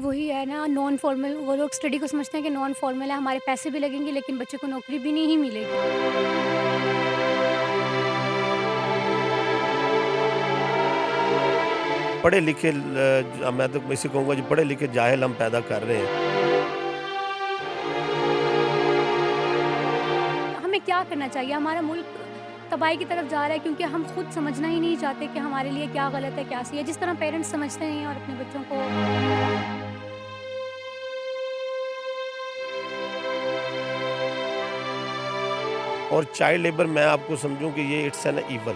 وہی ہے نا نان فارمل، وہ لوگ اسٹڈی کو سمجھتے ہیں کہ نان فارمل ہے، ہمارے پیسے بھی لگیں گے لیکن بچے کو نوکری بھی نہیں ملے گی۔ پڑھے لکھے میں تو اسی کہوں گا جو پڑھے لکھے جاہل ہم پیدا کر رہے ہیں۔ ہمیں کیا کرنا چاہیے؟ ہمارا ملک تباہی کی طرف جا رہا ہے کیونکہ ہم خود سمجھنا ہی نہیں چاہتے کہ ہمارے لیے کیا غلط ہے کیا صحیح ہے، جس طرح پیرنٹس سمجھتے ہیں اور اپنے بچوں کو اور چائلڈ لیبر میں آپ کو سمجھوں کہ یہ اٹس این ایول۔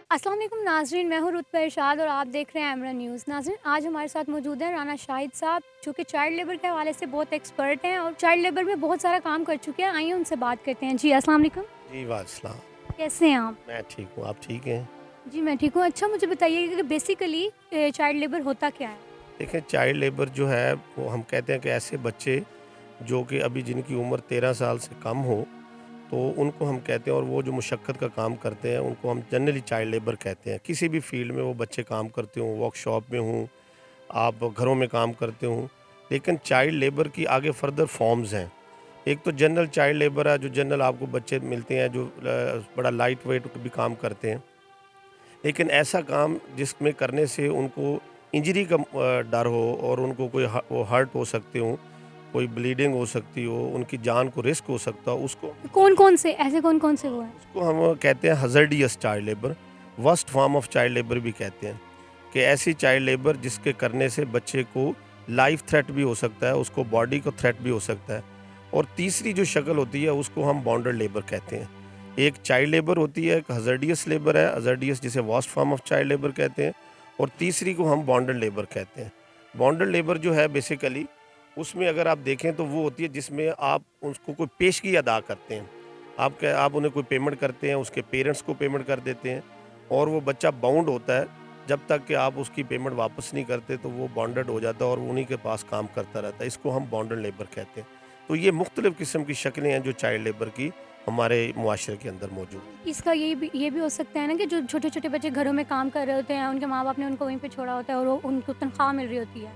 السلام علیکم ناظرین، میں ہوں رتبہ ارشاد اور آپ دیکھ رہے ہیں ایمرا نیوز۔ ناظرین، آج ہمارے ساتھ موجود ہیں رانا شاہد صاحب جو کہ چائلڈ لیبر کے حوالے سے بہت ایکسپرٹ ہیں اور چائلڈ لیبر میں بہت سارا کام کر چکے ہیں۔ آئیے ان سے بات کرتے ہیں۔ جی السلام علیکم، جی وعلیکم السلام۔ کیسے ہیں آپ؟ میں ٹھیک ہوں، آپ ٹھیک ہیں؟ جی میں ٹھیک ہوں۔ اچھا مجھے بتائیے کہ بیسیکلی چائلڈ لیبر ہوتا کیا ہے؟ دیکھیں چائلڈ لیبر جو ہے وہ ہم کہتے ہیں کہ ایسے بچے جو کہ ابھی جن کی عمر 13 سال سے کم ہو تو ان کو ہم کہتے ہیں، اور وہ جو مشقت کا کام کرتے ہیں ان کو ہم جنرلی چائلڈ لیبر کہتے ہیں۔ کسی بھی فیلڈ میں وہ بچے کام کرتے ہوں، ورک شاپ میں ہوں، آپ گھروں میں کام کرتے ہوں، لیکن چائلڈ لیبر کی آگے فردر فارمز ہیں۔ ایک تو جنرل چائلڈ لیبر ہے، جو جنرل آپ کو بچے ملتے ہیں جو بڑا لائٹ ویٹ بھی کام کرتے ہیں، لیکن ایسا کام جس میں کرنے سے ان کو انجری کا ڈر ہو اور ان کو کوئی وہ ہرٹ ہو سکتے ہوں، کوئی بلیڈنگ ہو سکتی ہو، ان کی جان کو رسک ہو سکتا ہو، اس کو کون کون سے ایسے کون کون سے وہ ہیں؟ اس کو ہم کہتے ہیں hazardous child labour, worst form of child labour بھی کہتے ہیں، کہ ایسی چائلڈ لیبر جس کے کرنے سے بچے کو لائف تھریٹ بھی ہو سکتا ہے، اس کو باڈی کو تھریٹ بھی ہو سکتا ہے۔ اور تیسری جو شکل ہوتی ہے اس کو ہم بانڈر لیبر کہتے ہیں۔ ایک چائلڈ لیبر ہوتی ہے، ایک ہزارڈیس لیبر ہے، ہزارڈیس جسے worst form of child labour کہتے ہیں، اور تیسری کو ہم بانڈر لیبر کہتے ہیں۔ بانڈر لیبر جو ہے بیسیکلی اس میں اگر آپ دیکھیں تو وہ ہوتی ہے جس میں آپ اس کو کوئی پیشگی ادا کرتے ہیں، آپ انہیں کوئی پیمنٹ کرتے ہیں، اس کے پیرنٹس کو پیمنٹ کر دیتے ہیں، اور وہ بچہ باؤنڈ ہوتا ہے جب تک کہ آپ اس کی پیمنٹ واپس نہیں کرتے تو وہ بانڈڈ ہو جاتا ہے اور انہی کے پاس کام کرتا رہتا ہے۔ اس کو ہم بانڈر لیبر کہتے ہیں۔ تو یہ مختلف قسم کی شکلیں ہیں جو چائلڈ لیبر کی ہمارے معاشرے کے اندر موجود ہیں۔ اس کا یہ بھی ہو سکتا ہے نا کہ جو چھوٹے چھوٹے بچے گھروں میں کام کر رہے ہوتے ہیں، ان کے ماں باپ نے ان کو وہیں پہ چھوڑا ہوتا ہے اور ان کو تنخواہ مل رہی ہوتی ہے۔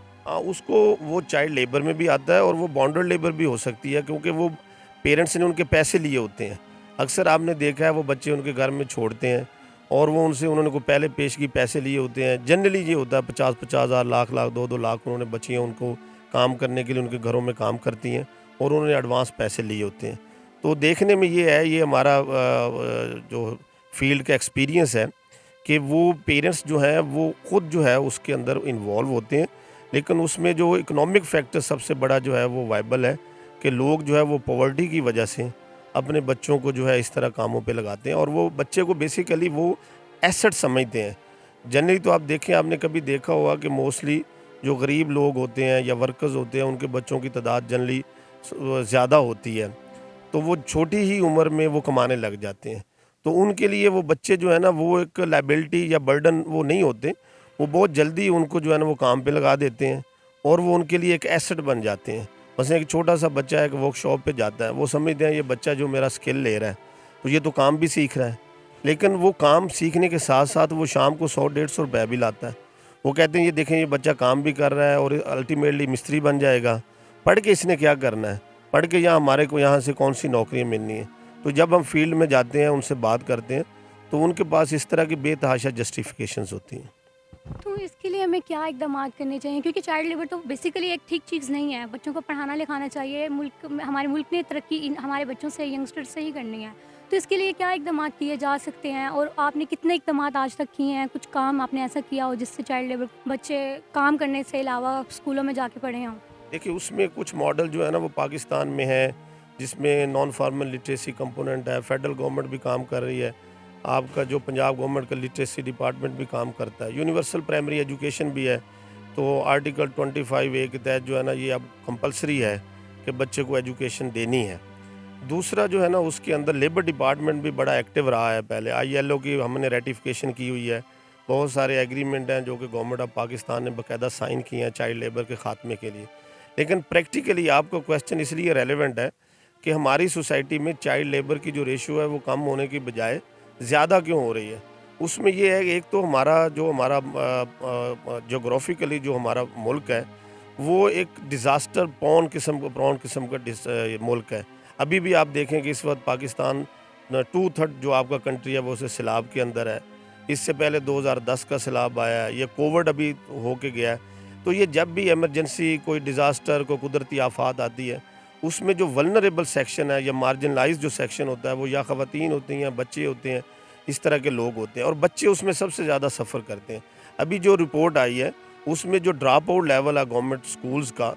اس کو وہ چائلڈ لیبر میں بھی آتا ہے اور وہ بانڈر لیبر بھی ہو سکتی ہے، کیونکہ وہ پیرنٹس نے ان کے پیسے لیے ہوتے ہیں۔ اکثر آپ نے دیکھا ہے وہ بچے ان کے گھر میں چھوڑتے ہیں اور وہ انہوں نے کو پہلے پیشگی پیسے لیے ہوتے ہیں۔ جنرلی یہ ہوتا ہے 50 ہزار، لاکھ 2 لاکھ انہوں نے بچیاں ان کو کام کرنے کے لیے ان کے گھروں میں کام کرتی ہیں اور انہوں نے ایڈوانس پیسے لیے ہوتے ہیں۔ تو دیکھنے میں یہ ہے، یہ ہمارا جو فیلڈ کا ایکسپیرینس ہے کہ وہ پیرنٹس جو ہیں وہ خود جو ہے اس کے اندر انوالو ہوتے ہیں، لیکن اس میں جو اکنامک فیکٹر سب سے بڑا جو ہے وہ وائبل ہے کہ لوگ جو ہے وہ پاورٹی کی وجہ سے اپنے بچوں کو جو ہے اس طرح کاموں پہ لگاتے ہیں، اور وہ بچے کو بیسیکلی وہ ایسٹ سمجھتے ہیں۔ جنرلی تو آپ دیکھیں، آپ نے کبھی دیکھا ہوگا کہ موسٹلی جو غریب لوگ ہوتے ہیں یا ورکرز ہوتے ہیں ان کے بچوں کی تعداد جنرلی زیادہ ہوتی ہے، تو وہ چھوٹی ہی عمر میں وہ کمانے لگ جاتے ہیں۔ تو ان کے لیے وہ بچے جو ہے نا وہ ایک لائبلٹی یا برڈن وہ نہیں ہوتے، وہ بہت جلدی ان کو جو ہے نا وہ کام پہ لگا دیتے ہیں اور وہ ان کے لیے ایک ایسٹ بن جاتے ہیں۔ مثلا ایک چھوٹا سا بچہ ایک ورک شاپ پہ جاتا ہے، وہ سمجھتے ہیں یہ بچہ جو میرا سکل لے رہا ہے تو یہ تو کام بھی سیکھ رہا ہے، لیکن وہ کام سیکھنے کے ساتھ ساتھ وہ شام کو 100-150 روپے بھی لاتا ہے۔ وہ کہتے ہیں یہ دیکھیں یہ بچہ کام بھی کر رہا ہے اور الٹیمیٹلی مستری بن جائے گا، پڑھ کے اس نے کیا کرنا ہے، پڑھ کے ہمارے کو یہاں سے کون سی نوکریاں ملنی ہیں۔ تو جب ہم فیلڈ میں جاتے ہیں، ان سے بات کرتے ہیں، تو ان کے پاس اس طرح کی بے تحاشا جسٹیفیکیشنز ہوتی ہیں۔ تو اس کے لیے ہمیں کیا اقدامات کرنے چاہیے؟ کیونکہ چائلڈ لیبر تو بیسیکلی ایک ٹھیک چیز نہیں ہے، بچوں کو پڑھانا لکھانا چاہیے، ہمارے ملک نے ترقی ہمارے بچوں سے، ینگسٹر سے ہی کرنی ہے۔ تو اس کے لیے کیا اقدامات کیے جا سکتے ہیں اور آپ نے کتنے اقدامات آج تک کیے ہیں؟ کچھ کام آپ نے ایسا کیا ہو جس سے چائلڈ لیبر بچے کام کرنے سے علاوہ اسکولوں میں جا کے پڑھے ہوں؟ دیکھیے اس میں کچھ ماڈل جو ہے نا وہ پاکستان میں ہے، جس میں نان فارمل لٹریسی کمپوننٹ ہے، فیڈرل گورنمنٹ بھی کام کر رہی ہے، آپ کا جو پنجاب گورنمنٹ کا لٹریسی ڈپارٹمنٹ بھی کام کرتا ہے، یونیورسل پرائمری ایجوکیشن بھی ہے۔ تو آرٹیکل 25A کے تحت جو ہے نا یہ اب کمپلسری ہے کہ بچے کو ایجوکیشن دینی ہے۔ دوسرا جو ہے نا اس کے اندر لیبر ڈپارٹمنٹ بھی بڑا ایکٹیو رہا ہے۔ پہلے ILO کی ہم نے ریٹیفیکیشن کی ہوئی ہے، بہت سارے ایگریمنٹ ہیں جو کہ گورنمنٹ آف پاکستان نے باقاعدہ سائن کیے ہیں چائلڈ لیبر کے خاتمے کے لیے۔ لیکن پریکٹیکلی آپ کو کویسچن اس لیے ریلیونٹ ہے کہ ہماری سوسائٹی میں چائلڈ لیبر کی جو ریشو ہے وہ کم ہونے کی بجائے زیادہ کیوں ہو رہی ہے. اس میں یہ ہے کہ ایک تو ہمارا جغرافیکلی جو ہمارا ملک ہے وہ ایک ڈیزاسٹر پرون قسم کا ملک ہے. ابھی بھی آپ دیکھیں کہ اس وقت پاکستان 2/3 جو آپ کا کنٹری ہے وہ اسے سیلاب کے اندر ہے. اس سے پہلے 2010 کا سیلاب آیا ہے, یہ کووڈ ابھی ہو کے گیا ہے. تو یہ جب بھی ایمرجنسی کوئی ڈیزاسٹر کوئی قدرتی آفات آتی ہے اس میں جو ولنریبل سیکشن ہے یا مارجنلائز جو سیکشن ہوتا ہے وہ یا خواتین ہوتی ہیں یا بچے ہوتے ہیں, اس طرح کے لوگ ہوتے ہیں, اور بچے اس میں سب سے زیادہ سفر کرتے ہیں. ابھی جو رپورٹ آئی ہے اس میں جو ڈراپ آؤٹ لیول ہے گورنمنٹ سکولز کا,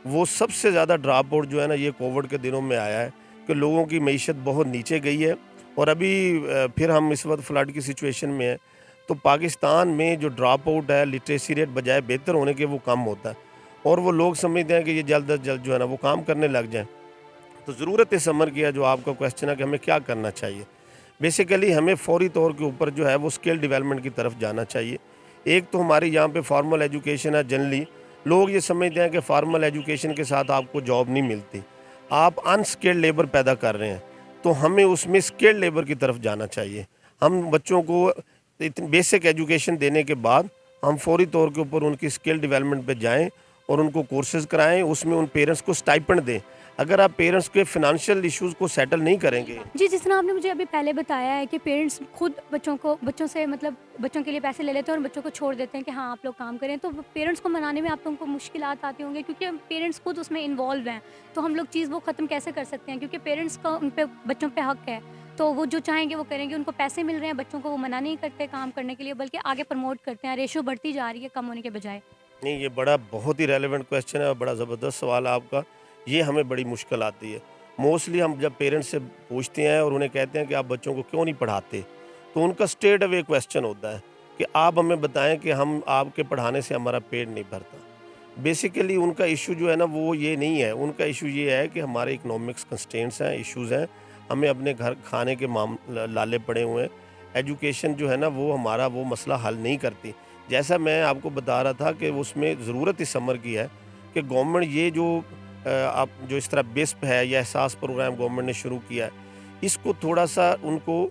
وہ سب سے زیادہ ڈراپ آؤٹ جو ہے نا یہ کووڈ کے دنوں میں آیا ہے کہ لوگوں کی معیشت بہت نیچے گئی ہے. اور ابھی پھر ہم اس وقت فلڈ کی سچویشن میں ہیں, تو پاکستان میں جو ڈراپ آؤٹ ہے لٹریسی ریٹ بجائے بہتر ہونے کے وہ کم ہوتا ہے, اور وہ لوگ سمجھتے ہیں کہ یہ جلد از جلد جو ہے نا وہ کام کرنے لگ جائیں. تو ضرورت ہے سمر کیا جو آپ کا کویسچن ہے کہ ہمیں کیا کرنا چاہیے. بیسیکلی ہمیں فوری طور کے اوپر جو ہے وہ اسکل ڈیولپمنٹ کی طرف جانا چاہیے. ایک تو ہماری یہاں پہ فارمل ایجوکیشن ہے, جنرلی لوگ یہ سمجھتے ہیں کہ فارمل ایجوکیشن کے ساتھ آپ کو جاب نہیں ملتی, آپ انسکلڈ لیبر پیدا کر رہے ہیں. تو ہمیں اس میں اسکلڈ لیبر کی طرف جانا چاہیے. ہم بچوں کو بیسک ایجوکیشن دینے کے بعد ہم فوری طور کے اوپر ان کی اسکل ڈیولپمنٹ پہ جائیں اور ان کو کورسز کرائیں, اس میں ان پیرنٹس کو اسٹائپنڈ دیں. اگر آپ پیرنٹس کے فنانشیل ایشوز کو سیٹل نہیں کریں گے. جی, جس طرح آپ نے مجھے ابھی پہلے بتایا ہے کہ پیرنٹس خود بچوں سے مطلب بچوں کے لیے پیسے لے لیتے ہیں اور بچوں کو چھوڑ دیتے ہیں کہ ہاں آپ لوگ کام کریں, تو پیرنٹس کو منانے میں آپ لوگوں کو مشکلات آتی ہوں گے کیونکہ پیرنٹس خود اس میں انوالو ہیں. تو ہم لوگ چیز وہ ختم کیسے کر سکتے ہیں, کیونکہ پیرنٹس کا ان پہ بچوں پہ حق ہے, تو وہ جو چاہیں گے وہ کریں گے. ان کو پیسے مل رہے ہیں, بچوں کو وہ منع نہیں کرتے کام کرنے کے لیے, بلکہ آگے پروموٹ کرتے ہیں. ریشو بڑھتی جا رہی ہے کم ہونے کے بجائے. نہیں, یہ بہت ہی ریلیونٹ کویسچن ہے اور بڑا زبردست سوال ہے آپ کا. یہ ہمیں بڑی مشکل آتی ہے. موسٹلی ہم جب پیرنٹس سے پوچھتے ہیں اور انہیں کہتے ہیں کہ آپ بچوں کو کیوں نہیں پڑھاتے, تو ان کا اسٹریٹ اوے کویسچن ہوتا ہے کہ آپ ہمیں بتائیں کہ ہم آپ کے پڑھانے سے ہمارا پیٹ نہیں بھرتا. بیسیکلی ان کا ایشو جو ہے نا وہ یہ نہیں ہے. ان کا ایشو یہ ہے کہ ہمارے اکنامکس کنسٹرینٹس ہیں, ایشوز ہیں, ہمیں اپنے گھر کھانے کے لالے پڑے ہوئے ہیں. ایجوکیشن جو ہے نا وہ ہمارا وہ مسئلہ حل نہیں کرتی. جیسا میں آپ کو بتا رہا تھا کہ اس میں ضرورت اس سمر کی ہے کہ گورنمنٹ یہ جو آپ جو اس طرح بیسپ ہے یا احساس پروگرام گورنمنٹ نے شروع کیا ہے, اس کو تھوڑا سا ان کو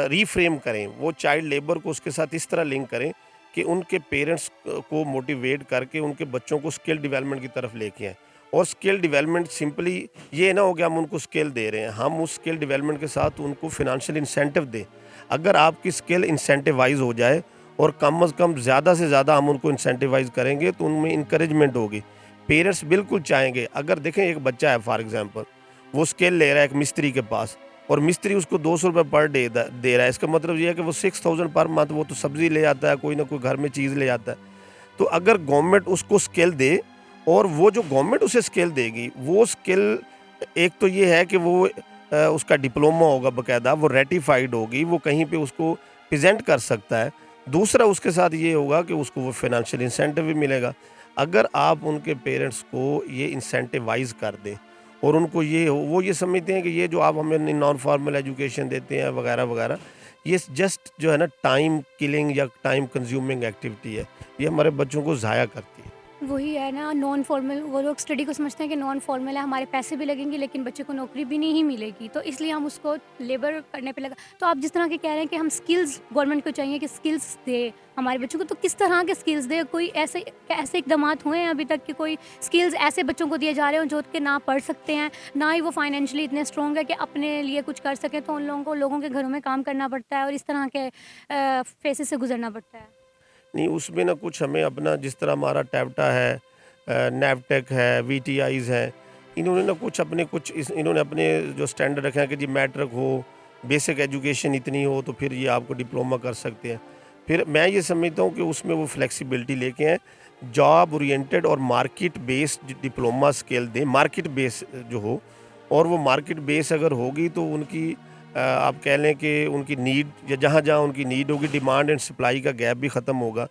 ری فریم کریں. وہ چائلڈ لیبر کو اس کے ساتھ اس طرح لنک کریں کہ ان کے پیرنٹس کو موٹیویٹ کر کے ان کے بچوں کو اسکل ڈیولپمنٹ کی طرف لے کے آئیں. اور اسکل ڈیولپمنٹ سمپلی یہ نہ ہو کہ ہم ان کو اسکل دے رہے ہیں, ہم اس اسکل ڈیولپمنٹ کے ساتھ ان کو فنانشیل انسینٹیو دیں. اگر آپ کی اسکل انسینٹیوائز ہو جائے اور کم از کم زیادہ سے زیادہ ہم ان کو انسینٹیوائز کریں گے تو ان میں انکریجمنٹ ہوگی. پیرنٹس بالکل چاہیں گے. اگر دیکھیں ایک بچہ ہے فار ایگزامپل, وہ اسکل لے رہا ہے ایک مستری کے پاس اور مستری اس کو 200 روپے پر ڈے دے رہا ہے, اس کا مطلب یہ ہے کہ وہ 6000 پر منتھ وہ تو سبزی لے آتا ہے, کوئی نہ کوئی گھر میں چیز لے آتا ہے. تو اگر گورنمنٹ اس کو اسکل دے اور وہ جو گورنمنٹ اسے اسکل دے گی وہ اسکل ایک تو یہ ہے کہ وہ اس کا ڈپلومہ ہوگا باقاعدہ, وہ ریٹیفائڈ ہوگی, وہ کہیں پہ اس کو پریزنٹ کر سکتا ہے. دوسرا اس کے ساتھ یہ ہوگا کہ اس کو وہ فنانشیل انسینٹیو بھی ملے گا. اگر آپ ان کے پیرنٹس کو یہ انسینٹیوائز کر دیں اور ان کو وہ یہ سمجھتے ہیں کہ یہ جو آپ ہمیں نان فارمل ایجوکیشن دیتے ہیں وغیرہ وغیرہ, یہ جسٹ جو ہے نا ٹائم کلنگ یا ٹائم کنزیومنگ ایکٹیویٹی ہے, یہ ہمارے بچوں کو ضائع کرتی ہے. وہی ہے نا نان فارمل, وہ لوگ اسٹڈی کو سمجھتے ہیں کہ نان فارمل ہے, ہمارے پیسے بھی لگیں گے لیکن بچے کو نوکری بھی نہیں ملے گی, تو اس لیے ہم اس کو لیبر کرنے پہ لگا. تو آپ جس طرح کے کہہ رہے ہیں کہ ہم اسکلز گورنمنٹ کو چاہیے کہ اسکلز دے ہمارے بچوں کو, تو کس طرح کے اسکلز دے؟ کوئی ایسے اقدامات ہوئے ہیں ابھی تک کہ کوئی اسکلز ایسے بچوں کو دیے جا رہے ہوں جو کہ نہ پڑھ سکتے ہیں, نہ ہی وہ فائنینشلی اتنے اسٹرانگ ہے کہ اپنے لیے کچھ کر سکیں, تو ان لوگوں کے گھروں میں کام کرنا پڑتا ہے اور اس طرح کے فیسز سے گزرنا پڑتا ہے. نہیں, اس میں نہ کچھ ہمیں اپنا جس طرح ہمارا ٹیپٹا ہے, نیپٹیک ہے, وی ٹی آئیز ہیں, انہوں نے انہوں نے اپنے جو اسٹینڈرڈ رکھے ہیں کہ جی میٹرک ہو, بیسک ایجوکیشن اتنی ہو تو پھر یہ آپ کو ڈپلومہ کر سکتے ہیں. پھر میں یہ سمجھتا ہوں کہ اس میں وہ فلیکسیبلٹی لے کے ہیں, جاب اورینٹیڈ اور مارکیٹ بیسڈ ڈپلومہ اسکل دیں, مارکیٹ بیس جو ہو, اور وہ مارکیٹ بیس اگر ہوگی تو ان کی آپ کہہ لیں کہ ان کی نیڈ یا جہاں جہاں ان کی نیڈ ہوگی, ڈیمانڈ اینڈ سپلائی کا گیپ بھی ختم ہوگا.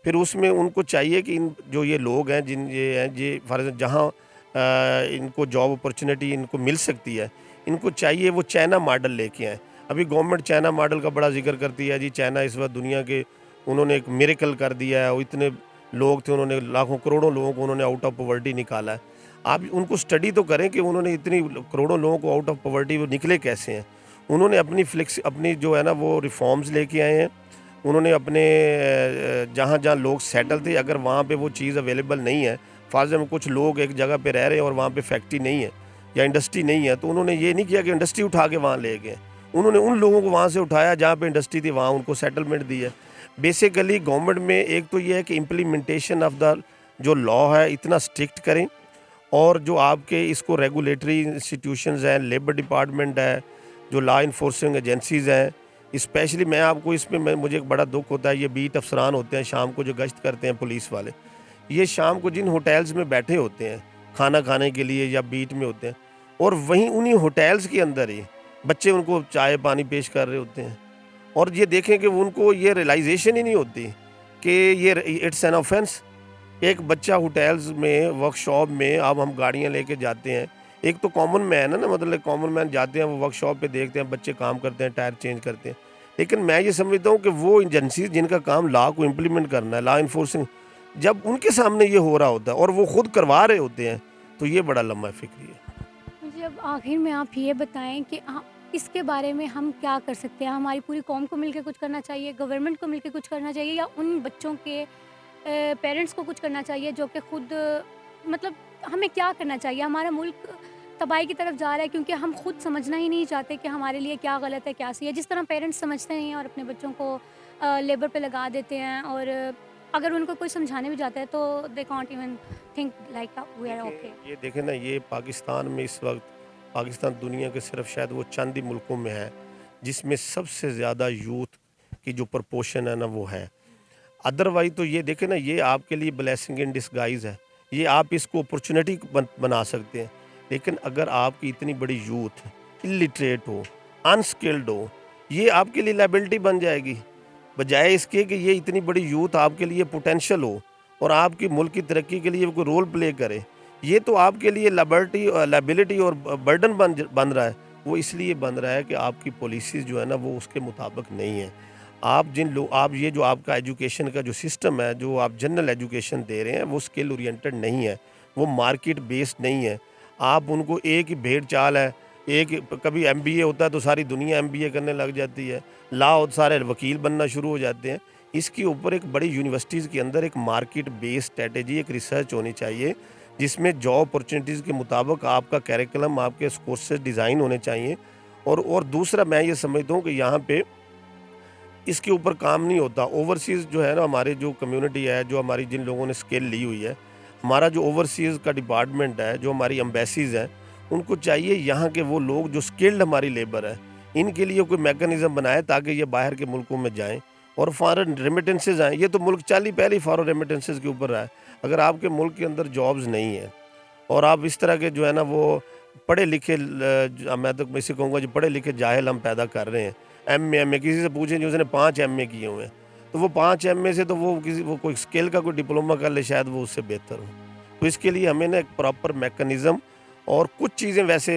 پھر اس میں ان کو چاہیے کہ جو یہ لوگ ہیں یہ فار ایگزامپل جہاں ان کو جاب اپرچونیٹی ان کو مل سکتی ہے, ان کو چاہیے وہ چائنا ماڈل لے کے آئیں. ابھی گورنمنٹ چائنا ماڈل کا بڑا ذکر کرتی ہے, جی چائنا اس وقت دنیا کے انہوں نے ایک میریکل کر دیا ہے, اور اتنے لوگ تھے, انہوں نے لاکھوں کروڑوں لوگوں کو انہوں نے آؤٹ آف پاورٹی نکالا ہے. آپ ان کو اسٹڈی تو کریں کہ انہوں نے اتنی کروڑوں لوگوں کو آؤٹ آف پاورٹی وہ نکلے کیسے ہیں. انہوں نے اپنی جو ہے نا وہ ریفارمز لے کے آئے ہیں. انہوں نے اپنے جہاں جہاں لوگ سیٹل تھے اگر وہاں پہ وہ چیز اویلیبل نہیں ہے, فارض میں کچھ لوگ ایک جگہ پہ رہ رہے ہیں اور وہاں پہ فیکٹری نہیں ہے یا انڈسٹری نہیں ہے, تو انہوں نے یہ نہیں کیا کہ انڈسٹری اٹھا کے وہاں لے گئے. انہوں نے ان لوگوں کو وہاں سے اٹھایا جہاں پہ انڈسٹری تھی, وہاں ان کو سیٹلمنٹ دی ہے. بیسیکلی گورنمنٹ میں ایک تو یہ ہے کہ امپلیمنٹیشن آف دا جو لا ہے اتنا اسٹرکٹ کریں, اور جو آپ کے اس کو ریگولیٹری انسٹیٹیوشنز ہیں, لیبر ڈپارٹمنٹ ہے, جو لا انفورسنگ ایجنسیز ہیں, اسپیشلی میں آپ کو اس میں مجھے ایک بڑا دکھ ہوتا ہے, یہ بیٹ افسران ہوتے ہیں شام کو جو گشت کرتے ہیں پولیس والے, یہ شام کو جن ہوٹلز میں بیٹھے ہوتے ہیں کھانا کھانے کے لیے یا بیٹ میں ہوتے ہیں, اور وہیں انہی ہوٹلز کے اندر ہی بچے ان کو چائے پانی پیش کر رہے ہوتے ہیں. اور یہ دیکھیں کہ ان کو یہ ریلائزیشن ہی نہیں ہوتی کہ یہ اٹس این آفینس. ایک بچہ ہوٹلز میں ورک شاپ میں اب ہم گاڑیاں لے کے جاتے ہیں, ایک تو کامن مین ہے نا, مطلب کامن مین جاتے ہیں وہ ورک شاپ پہ دیکھتے ہیں بچے کام کرتے ہیں, ٹائر چینج کرتے ہیں, لیکن میں یہ سمجھتا ہوں کہ وہ ایجنسیز جن کا کام لا کو امپلیمنٹ کرنا ہے, لا انفورسنگ, جب ان کے سامنے یہ ہو رہا ہوتا ہے اور وہ خود کروا رہے ہوتے ہیں تو یہ بڑا لمحہ فکری ہے. مجھے اب آخر میں آپ یہ بتائیں کہ اس کے بارے میں ہم کیا کر سکتے ہیں؟ ہماری پوری قوم کو مل کے کچھ کرنا چاہیے, گورنمنٹ کو مل کے کچھ کرنا چاہیے, یا ان بچوں کے پیرنٹس کو کچھ کرنا چاہیے جو کہ خود مطلب ہمیں کیا کرنا چاہیے؟ ہمارا ملک تباہی کی طرف جا رہا ہے کیونکہ ہم خود سمجھنا ہی نہیں چاہتے کہ ہمارے لیے کیا غلط ہے کیا صحیح ہے. جس طرح پیرنٹس سمجھتے نہیں ہیں اور اپنے بچوں کو لیبر پہ لگا دیتے ہیں, اور اگر ان کو کوئی سمجھانے بھی جاتا ہے تو they can't even think like we are okay. یہ دیکھیں نا, یہ پاکستان میں اس وقت, پاکستان دنیا کے صرف شاید وہ چند ہی ملکوں میں ہے جس میں سب سے زیادہ یوتھ کی جو پرپورشن ہے نا وہ ہے. ادروائز تو یہ دیکھیں نا, یہ آپ کے لیے بلیسنگ ان ڈسگائز ہے, یہ آپ اس کو اپرچونٹی بنا سکتے ہیں. لیکن اگر آپ کی اتنی بڑی یوتھ الٹریٹ ہو, انسکلڈ ہو, یہ آپ کے لیے لائبلٹی بن جائے گی, بجائے اس کے کہ یہ اتنی بڑی یوتھ آپ کے لیے پوٹینشیل ہو اور آپ کی ملک کی ترقی کے لیے کوئی رول پلے کرے. یہ تو آپ کے لیے لائبلٹی اور برڈن بن رہا ہے. وہ اس لیے بن رہا ہے کہ آپ کی پالیسیز جو ہے نا وہ اس کے مطابق نہیں ہیں. آپ یہ جو آپ کا ایجوکیشن کا جو سسٹم ہے, جو آپ جنرل ایجوکیشن دے رہے ہیں, وہ اسکل اورینٹڈ نہیں ہے, وہ مارکیٹ بیسڈ نہیں ہے. آپ ان کو ایک ہی بھیڑ چال ہے, ایک کبھی ایم بی اے ہوتا ہے تو ساری دنیا ایم بی اے کرنے لگ جاتی ہے, لا سارے وکیل بننا شروع ہو جاتے ہیں. اس کے اوپر ایک بڑی یونیورسٹیز کے اندر ایک مارکیٹ بیس اسٹریٹجی, ایک ریسرچ ہونی چاہیے جس میں جاب اپرچونیٹیز کے مطابق آپ کا کیریکلم, آپ کے کورسز ڈیزائن ہونے چاہیے. اور دوسرا میں یہ سمجھتا ہوں کہ یہاں پہ اس کے اوپر کام نہیں ہوتا. اوورسیز جو ہے نا ہمارے جو کمیونٹی ہے, جو ہماری جن لوگوں نے اسکل لی ہوئی ہے, ہمارا جو اوورسیز کا ڈپارٹمنٹ ہے, جو ہماری امبیسیز ہیں, ان کو چاہیے یہاں کے وہ لوگ جو اسکلڈ ہماری لیبر ہے ان کے لیے کوئی میکانزم بنائے تاکہ یہ باہر کے ملکوں میں جائیں اور فارن ریمیٹنسز آئیں. یہ تو ملک پہلے فارن ریمیٹنسز کے اوپر رہا ہے. اگر آپ کے ملک کے اندر جابز نہیں ہیں اور آپ اس طرح کے جو ہے نا وہ پڑھے لکھے, میں تو اسے کہوں گا جو پڑھے لکھے جاہل ہم پیدا کر رہے ہیں, ایم اے کسی سے پوچھیں جو اس نے 5 ایم اے کیے ہوئے ہیں, تو وہ 5 ایم اے سے تو وہ کوئی اسکل کا کوئی ڈپلوما کر لے شاید وہ اس سے بہتر ہو. تو اس کے لیے ہمیں نا ایک پراپر میکانزم, اور کچھ چیزیں ویسے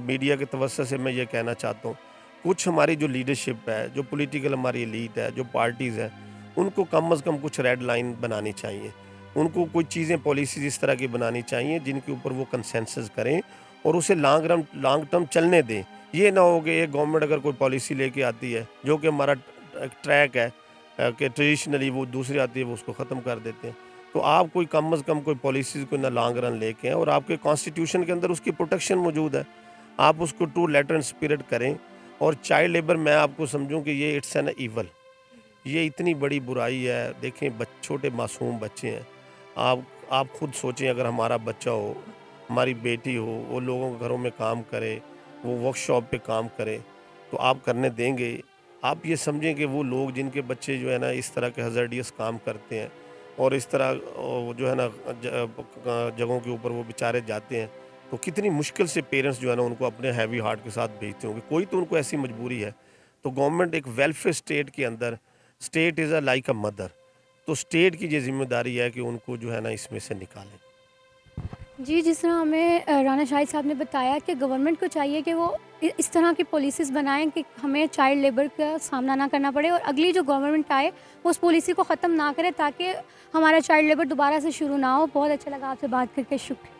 میڈیا کے توسط سے میں یہ کہنا چاہتا ہوں, کچھ ہماری جو لیڈرشپ ہے, جو پولیٹیکل ہماری ایلیٹ ہے, جو پارٹیز ہیں, ان کو کم از کم کچھ ریڈ لائن بنانی چاہیے. ان کو کوئی چیزیں پالیسیز اس طرح کی بنانی چاہیے جن کے اوپر وہ کنسنسس کریں اور اسے لانگ ٹرم چلنے دیں. یہ نہ ہو کہ ایک گورنمنٹ اگر کوئی پالیسی لے کے آتی ہے جو کہ ہمارا ٹریک ہے کہ ٹریڈیشنلی وہ دوسری آتی ہے وہ اس کو ختم کر دیتے ہیں. تو آپ کوئی کم از کم کوئی پالیسیز کو نہ لانگ رن لے کے ہیں, اور آپ کے کانسٹیٹیوشن کے اندر اس کی پروٹیکشن موجود ہے, آپ اس کو ٹرو لیٹر اینڈ اسپرٹ کریں. اور چائلڈ لیبر میں آپ کو سمجھوں کہ یہ اٹس این ایول, یہ اتنی بڑی برائی ہے. دیکھیں چھوٹے معصوم بچے ہیں, آپ خود سوچیں اگر ہمارا بچہ ہو, ہماری بیٹی ہو, وہ لوگوں کے گھروں میں کام کرے, وہ ورک شاپ پہ کام کرے, تو آپ کرنے دیں گے؟ آپ یہ سمجھیں کہ وہ لوگ جن کے بچے جو ہے نا اس طرح کے ہزارڈیس کام کرتے ہیں اور اس طرح جو ہے نا جگہوں کے اوپر وہ بیچارے جاتے ہیں, تو کتنی مشکل سے پیرنٹس جو ہے نا ان کو اپنے ہیوی ہارٹ کے ساتھ بھیجتے ہوں گے. کوئی تو ان کو ایسی مجبوری ہے. تو گورنمنٹ ایک ویلفیئر اسٹیٹ کے اندر, state is a like a mother, تو اسٹیٹ کی یہ ذمہ داری ہے کہ ان کو جو ہے نا اس میں سے نکالیں. جی, جس طرح ہمیں رانا شاہد صاحب نے بتایا کہ گورنمنٹ کو چاہیے کہ وہ اس طرح کی پالیسیز بنائیں کہ ہمیں چائلڈ لیبر کا سامنا نہ کرنا پڑے, اور اگلی جو گورنمنٹ آئے وہ اس پالیسی کو ختم نہ کرے تاکہ ہمارا چائلڈ لیبر دوبارہ سے شروع نہ ہو. بہت اچھا لگا آپ سے بات کر کے, شکریہ.